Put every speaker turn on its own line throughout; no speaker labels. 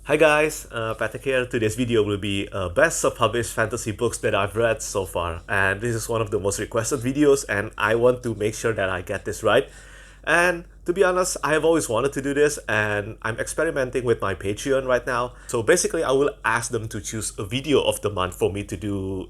Hi guys, Petrik here. Today's video will be best self-published fantasy books that I've read so far, and this is one of the most requested videos and I want to make sure that I get this right. And to be honest, I have always wanted to do this and I'm experimenting with my Patreon right now. So basically I will ask them to choose a video of the month for me to do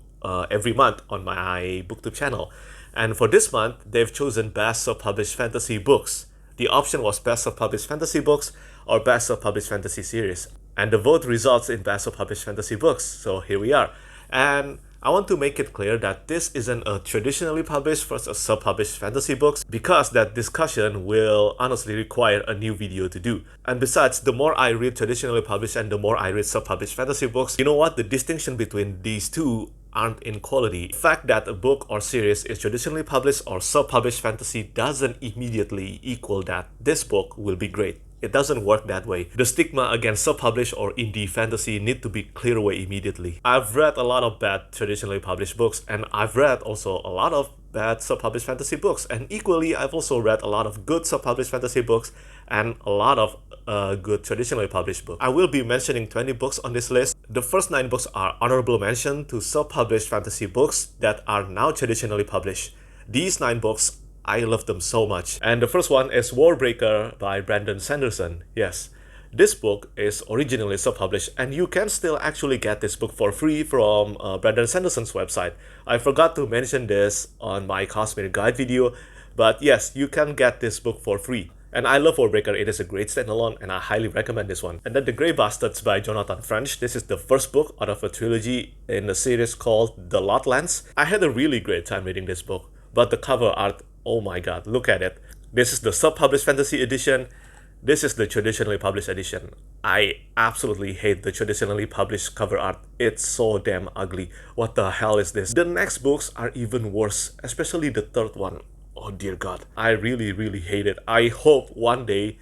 every month on my booktube channel. And for this month, they've chosen best self-published fantasy books. The option was best self-published fantasy books or best self-published fantasy series. And the vote results in best self-published fantasy books. So here we are. And I want to make it clear that this isn't a traditionally published versus self-published fantasy books, because that discussion will honestly require a new video to do. And besides, the more I read traditionally published and the more I read self-published fantasy books, you know what? The distinction between these two aren't in quality. The fact that a book or series is traditionally published or self-published fantasy doesn't immediately equal that this book will be great. It doesn't work that way. The stigma against self-published or indie fantasy need to be cleared away immediately. I've read a lot of bad traditionally published books, and I've read also a lot of bad self-published fantasy books, and equally I've also read a lot of good self-published fantasy books and a lot of good traditionally published books. I will be mentioning 20 books on this list. The first 9 books are honorable mention to self-published fantasy books that are now traditionally published. These 9 books, I love them so much. And the first one is Warbreaker by Sanderson. Yes, this book is originally self-published and you can still actually get this book for free from Sanderson's website. I forgot to mention this on my Cosmic Guide video, but yes, you can get this book for free. And I love Warbreaker. It is a great standalone and I highly recommend this one. And then The Grey Bastards by Jonathan French. This is the first book out of a trilogy in a series called The Lotlands. I had a really great time reading this book, but the cover art, oh my god, look at it. This is the self-published fantasy edition. This is the traditionally published edition. I absolutely hate the traditionally published cover art. It's so damn ugly. What the hell is this? The next books are even worse, especially the third one. Oh dear god. I really hate it. I hope one day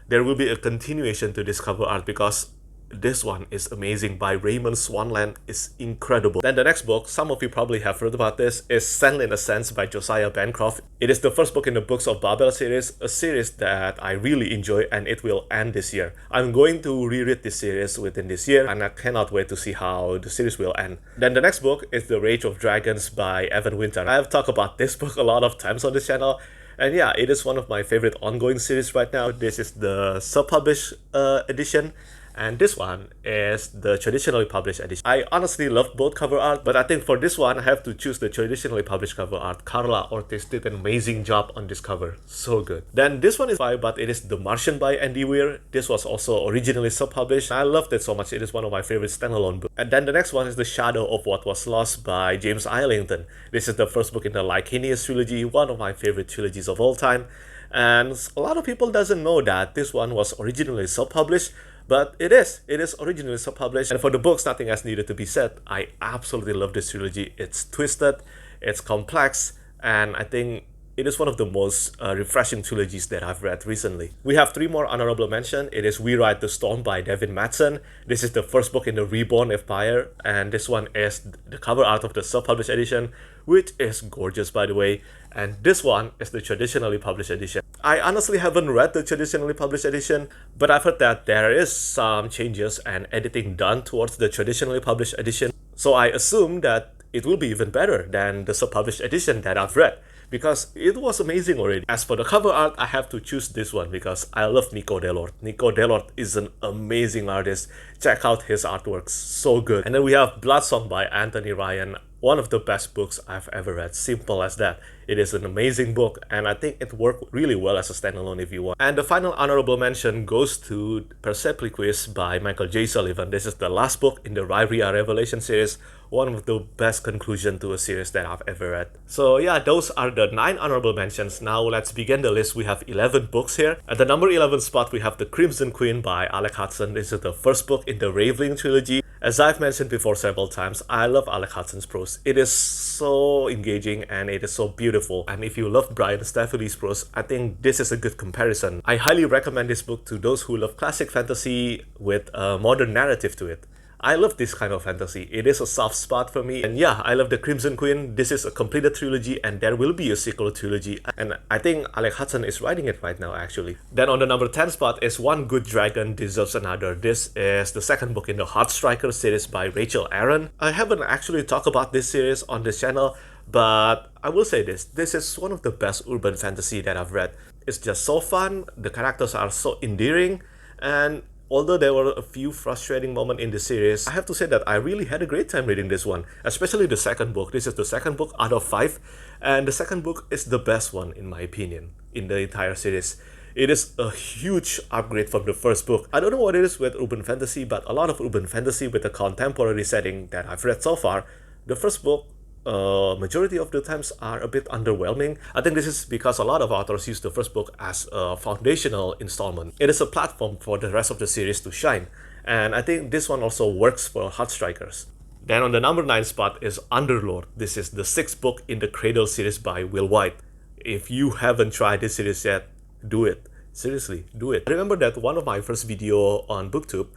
there will be a continuation to this cover art, because this one is amazing. By Raymond Swanland is incredible. Then the next book, some of you probably have heard about this, is Senlin Ascends by Josiah Bancroft. It is the first book in the Books of Babel series, a series that I really enjoy, and it will end this year. I'm going to reread this series within this year and I cannot wait to see how the series will end. Then the next book is The Rage of Dragons by Evan Winter. I have talked about this book a lot of times on this channel. And yeah, it is one of my favorite ongoing series right now. This is the self-published edition. And this one is the traditionally published edition. I honestly love both cover art, but I think for this one, I have to choose the traditionally published cover art. Carla Ortiz did an amazing job on this cover. So good. Then this one is but it is The Martian by Andy Weir. This was also originally self-published. I loved it so much. It is one of my favorite standalone books. And then the next one is The Shadow of What Was Lost by James Islington. This is the first book in the Licanius trilogy, one of my favorite trilogies of all time. And a lot of people doesn't know that this one was originally self-published, but it is originally self-published. And for the books, nothing else needed to be said. I absolutely love this trilogy. It's twisted, it's complex, and I think it is one of the most refreshing trilogies that I've read recently. We have 3 more honorable mentions. It is We Ride the Storm by Devin Madson. This is the first book in the Reborn Empire, and this one is the cover art of the self-published edition, which is gorgeous by the way. And this one is the traditionally published edition. I honestly haven't read the traditionally published edition, but I've heard that there is some changes and editing done towards the traditionally published edition. So I assume that it will be even better than the self-published edition that I've read, because it was amazing already. As for the cover art, I have to choose this one because I love Nico Delord. Nico Delord is an amazing artist. Check out his artworks, so good. And then we have Bloodsong by Anthony Ryan, one of the best books I've ever read. Simple as that. It is an amazing book, and I think it worked really well as a standalone if you want. And the final honorable mention goes to Persepliquis by Michael J. Sullivan. This is the last book in the Riyria Revelation series, one of the best conclusion to a series that I've ever read. So yeah, those are the 9 honorable mentions. Now let's begin the list. We have 11 books here. At the number 11 spot, we have The Crimson Queen by Alec Hutson. This is the first book in the Raveling trilogy. As I've mentioned before several times, I love Alec Hutson's prose. It is so engaging and it is so beautiful. And if you love Brian Stafford's prose, I think this is a good comparison. I highly recommend this book to those who love classic fantasy with a modern narrative to it. I love this kind of fantasy. It is a soft spot for me. And yeah, I love the Crimson Queen. This is a completed trilogy and there will be a sequel trilogy. And I think Alec Hutson is writing it right now actually. Then on the number 10 spot is One Good Dragon Deserves Another. This is the second book in the Heartstrikers series by Rachel Aaron. I haven't actually talked about this series on this channel, but I will say this is one of the best urban fantasy that I've read. It's just so fun, the characters are so endearing, and although there were a few frustrating moments in the series, I have to say that I really had a great time reading this one, especially the second book. This is the second book out of 5, and the second book is the best one in my opinion in the entire series. It is a huge upgrade from the first book. I don't know what it is with urban fantasy, but a lot of urban fantasy with a contemporary setting that I've read so far, the first book majority of the times are a bit underwhelming. I think this is because a lot of authors use the first book as a foundational installment. It is a platform for the rest of the series to shine, and I think this one also works for Heartstrikers. Then on the number 9 spot is Underlord. This is the 6th book in the Cradle series by Wight. If you haven't tried this series yet, do it. Seriously, do it. I remember that one of my first video on BookTube,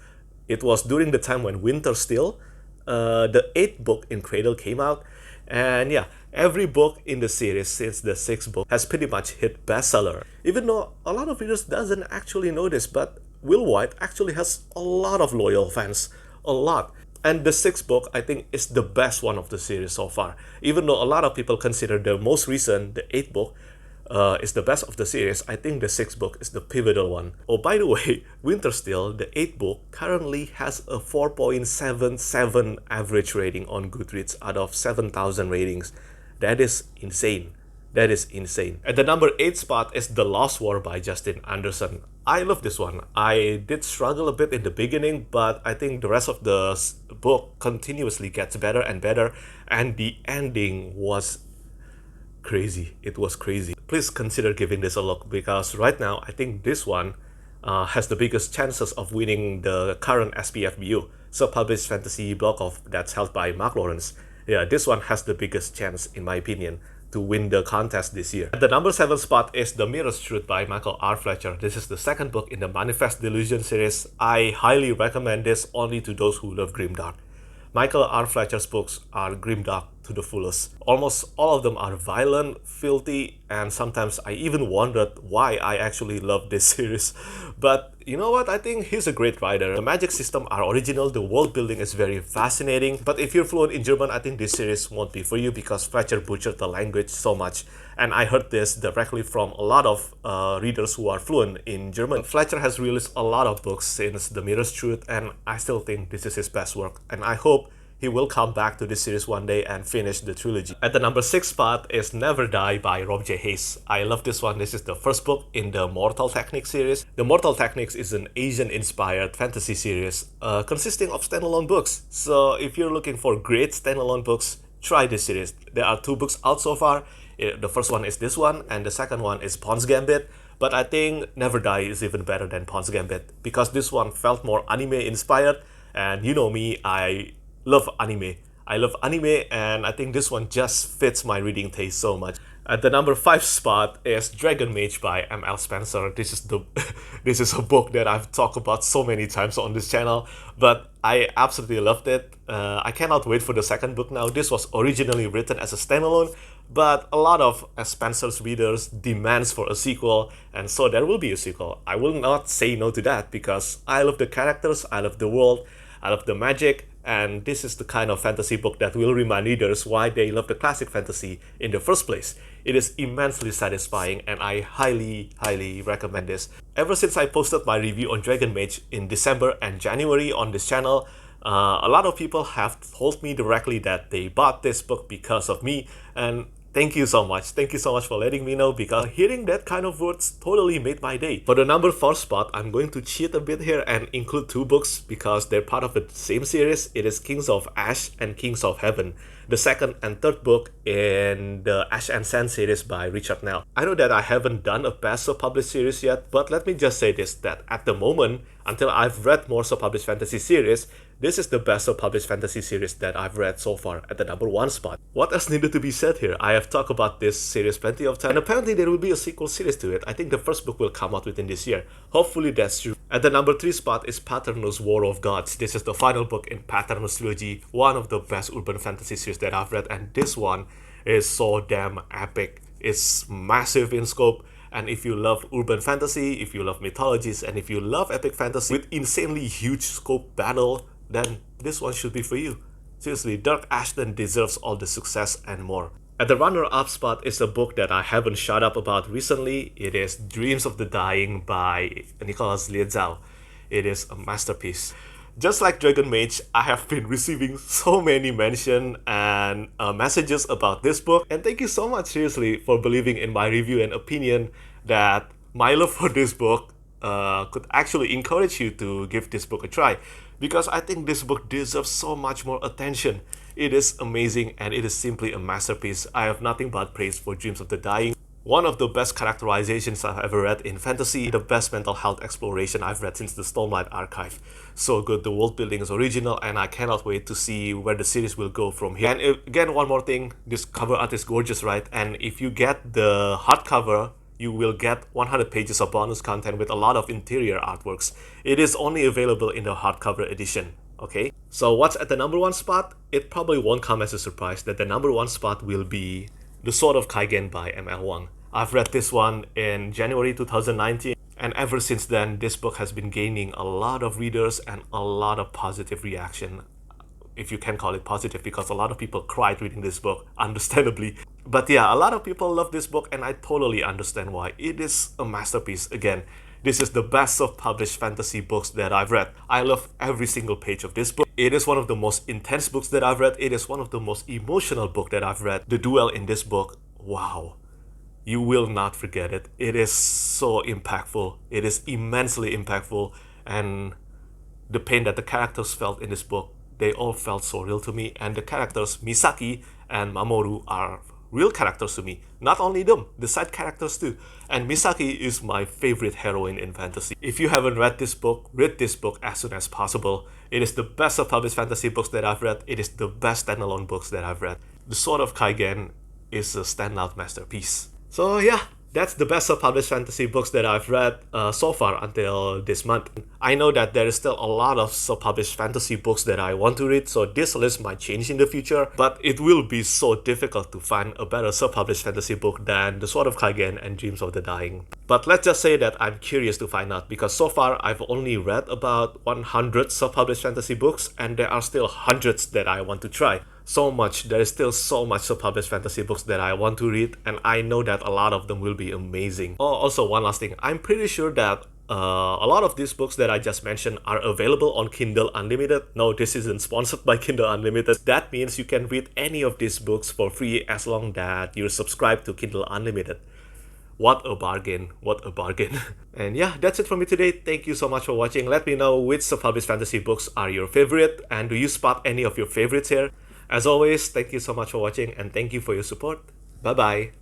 it was during the time when Winter Still, the 8th book in Cradle came out. And yeah, every book in the series since the 6th book has pretty much hit bestseller. Even though a lot of readers doesn't actually know this, but Wight actually has a lot of loyal fans. A lot. And the 6th book, I think, is the best one of the series so far. Even though a lot of people consider the most recent, the 8th book, is the best of the series, I think the 6th book is the pivotal one. Oh, by the way, Winter Still, the 8th book, currently has a 4.77 average rating on Goodreads out of 7,000 ratings. That is insane. That is insane. At the number 8 spot is The Lost War by Justin Anderson. I love this one. I did struggle a bit in the beginning, but I think the rest of the book continuously gets better and better, and the ending was crazy. It was crazy. Please consider giving this a look, because right now I think this one has the biggest chances of winning the current SPFBU, self-published fantasy block off that's held by Mark Lawrence. Yeah, this one has the biggest chance in my opinion to win the contest this year. At the number 7 spot is The Mirror's Truth by Michael R. Fletcher. This is the second book in the Manifest Delusion series. I highly recommend this only to those who love grimdark. Michael R. Fletcher's books are grimdark to the fullest. Almost all of them are violent, filthy, and sometimes I even wondered why I actually love this series. But you know what? I think he's a great writer. The magic system are original, the world building is very fascinating, but if you're fluent in German, I think this series won't be for you because Fletcher butchered the language so much. And I heard this directly from a lot of readers who are fluent in German. Fletcher has released a lot of books since The Mirror's Truth, and I still think this is his best work. And I hope he will come back to this series one day and finish the trilogy. At the number 6 spot is Never Die by Rob J. Hayes. I love this one. This is the first book in the Mortal Techniques series. The Mortal Techniques is an Asian-inspired fantasy series consisting of standalone books. So if you're looking for great standalone books, try this series. There are 2 books out so far. The first one is this one, and the second one is Pawn's Gambit. But I think Never Die is even better than Pawn's Gambit because this one felt more anime-inspired. And you know me, I love anime. I love anime, and I think this one just fits my reading taste so much. At the number 5 spot is Dragon Mage by M.L. Spencer. This is a book that I've talked about so many times on this channel, but I absolutely loved it. I cannot wait for the second book now. This was originally written as a standalone, but a lot of Spencer's readers demands for a sequel, and so there will be a sequel. I will not say no to that because I love the characters, I love the world, I love the magic, and this is the kind of fantasy book that will remind readers why they love the classic fantasy in the first place. It is immensely satisfying, and I highly recommend this. Ever since I posted my review on Dragon Mage in December and January on this channel, a lot of people have told me directly that they bought this book because of me, and thank you so much. Thank you so much for letting me know, because hearing that kind of words totally made my day. For the number 4 spot, I'm going to cheat a bit here and include 2 books because they're part of the same series. It is Kings of Ash and Kings of Heaven, the second and third book in the Ash and Sand series by Richard Nell. I know that I haven't done a best self-published series yet, but let me just say this, that at the moment, until I've read more self-published fantasy series, This is the best self-published fantasy series that I've read so far at the #1 spot. What else needed to be said here? I have talked about this series plenty of times, and apparently there will be a sequel series to it. I think the first book will come out within this year. Hopefully that's true. At the #3 spot is Paternus War of Gods. This is the final book in Paternus Trilogy, one of the best urban fantasy series that I've read, and this one is so damn epic. It's massive in scope, and if you love urban fantasy, if you love mythologies, and if you love epic fantasy with insanely huge scope battle, then this one should be for you. Seriously, Dark Ashton deserves all the success and more. At the runner-up spot is a book that I haven't shut up about recently. It is Dreams of the Dying by Nicholas Liezhou. It is a masterpiece. Just like Dragon Mage, I have been receiving so many mentions and messages about this book. And thank you so much, seriously, for believing in my review and opinion that my love for this book could actually encourage you to give this book a try. Because I think this book deserves so much more attention. It is amazing and it is simply a masterpiece. I have nothing but praise for Dreams of the Dying. One of the best characterizations I've ever read in fantasy, the best mental health exploration I've read since the Stormlight Archive. So good, the world building is original, and I cannot wait to see where the series will go from here. And again, one more thing, this cover art is gorgeous, right? And if you get the hardcover, you will get 100 pages of bonus content with a lot of interior artworks. It is only available in the hardcover edition, okay? So what's at the #1 spot? It probably won't come as a surprise that the #1 spot will be The Sword of Kaigen by M.L. Wang. I've read this one in January 2019, and ever since then, this book has been gaining a lot of readers and a lot of positive reaction. If you can call it positive, because a lot of people cried reading this book, understandably. But yeah, a lot of people love this book, and I totally understand why. It is a masterpiece. Again, this is the best self-published fantasy books that I've read. I love every single page of this book. It is one of the most intense books that I've read. It is one of the most emotional books that I've read. The duel in this book, wow. You will not forget it. It is so impactful. It is immensely impactful, and the pain that the characters felt in this book, they all felt so real to me. And the characters, Misaki and Mamoru, are real characters to me. Not only them, the side characters too. And Misaki is my favorite heroine in fantasy. If you haven't read this book, read this book as soon as possible. It is the best self-published fantasy books that I've read. It is the best standalone books that I've read. The Sword of Kaigen is a standout masterpiece. So yeah, that's the best self-published fantasy books that I've read so far until this month. I know that there is still a lot of self-published fantasy books that I want to read, so this list might change in the future, but it will be so difficult to find a better self-published fantasy book than The Sword of Kaigen and Dreams of the Dying. But let's just say that I'm curious to find out, because so far I've only read about 100 self-published fantasy books, and there are still hundreds that I want to try. There is still so much self-published fantasy books that I want to read, and I know that a lot of them will be amazing. Oh, also one last thing, I'm pretty sure that a lot of these books that I just mentioned are available on Kindle Unlimited. No, this isn't sponsored by Kindle Unlimited. That means you can read any of these books for free as long that you're subscribed to Kindle Unlimited. What a bargain, what a bargain. And yeah, that's it for me today. Thank you so much for watching. Let me know which self-published fantasy books are your favorite, and do you spot any of your favorites here? As always, thank you so much for watching, and thank you for your support. Bye bye.